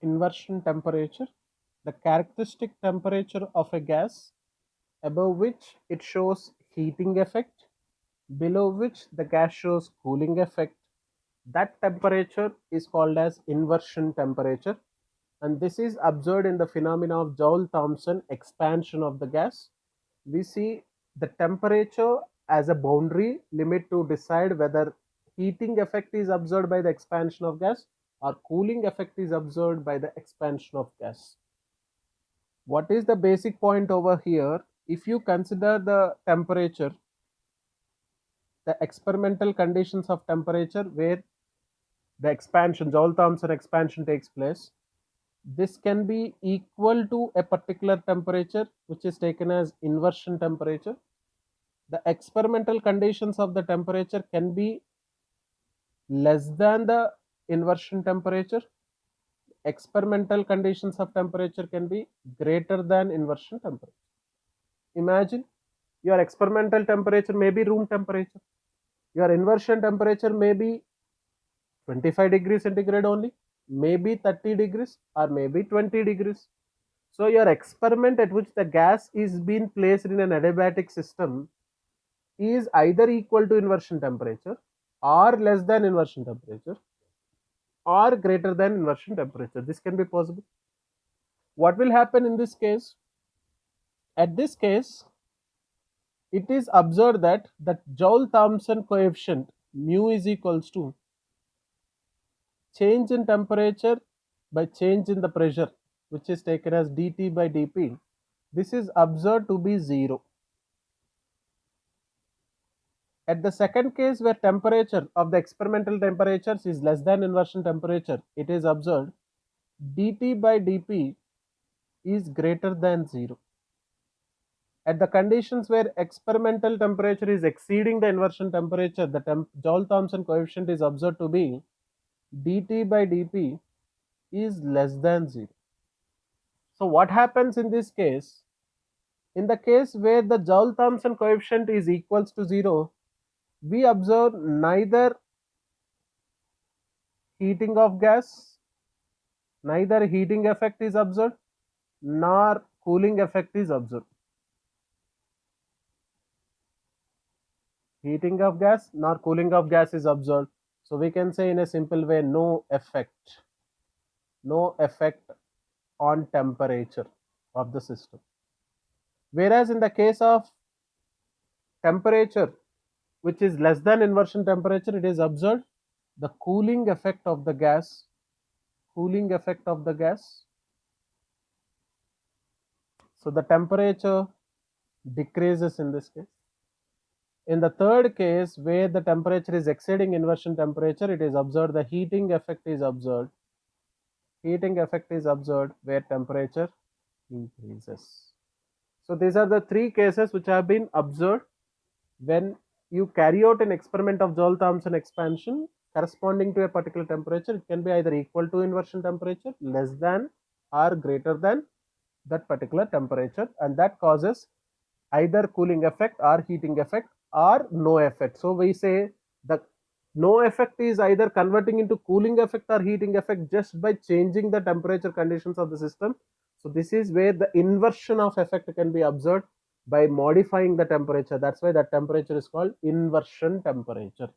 inversion temperature, the characteristic temperature of a gas above which it shows heating effect, below which the gas shows cooling effect. That temperature is called as inversion temperature, and this is observed in the phenomena of Joule-Thomson expansion of the gas. We see the temperature as a boundary limit to decide whether heating effect is observed by the expansion of gas or cooling effect is observed by the expansion of gas. What is the basic point over here? If you consider the temperature, the experimental conditions of temperature where the expansion, Joule-Thomson expansion takes place, this can be equal to a particular temperature which is taken as inversion temperature. The experimental conditions of the temperature can be less than the inversion temperature. Experimental conditions of temperature can be greater than inversion temperature. Imagine your experimental temperature may be room temperature. Your inversion temperature may be 25 degrees centigrade only, maybe 30 degrees, or maybe 20 degrees. So your experiment at which the gas is being placed in an adiabatic system is either equal to inversion temperature or less than inversion temperature or greater than inversion temperature. This can be possible. What will happen in this case? At this case, it is observed that the Joule-Thomson coefficient mu is equals to change in temperature by change in the pressure, which is taken as dt by dp. This is observed to be 0. At the second case where temperature of the experimental temperatures is less than inversion temperature, it is observed dt by dp is greater than 0. At the conditions where experimental temperature is exceeding the inversion temperature, the Joule-Thomson coefficient is observed to be dt by dp is less than 0. So what happens in this case? In the case where the Joule-Thomson coefficient is equals to 0, we observe neither heating of gas, neither heating effect is observed, nor cooling effect is observed. Heating of gas nor cooling of gas is observed. So we can say in a simple way, no effect on temperature of the system. Whereas in the case of temperature which is less than inversion temperature, it is observed the cooling effect of the gas, so the temperature decreases in this case. In the third case, where the temperature is exceeding inversion temperature, it is observed the heating effect is observed. Heating effect is observed where temperature increases. So these are the three cases which have been observed when you carry out an experiment of Joule-Thomson expansion corresponding to a particular temperature. It can be either equal to inversion temperature, less than, or greater than that particular temperature, and that causes either cooling effect or heating effect or no effect. So we say the no effect is either converting into cooling effect or heating effect just by changing the temperature conditions of the system. So this is where the inversion of effect can be observed by modifying the temperature. That's why that temperature is called inversion temperature.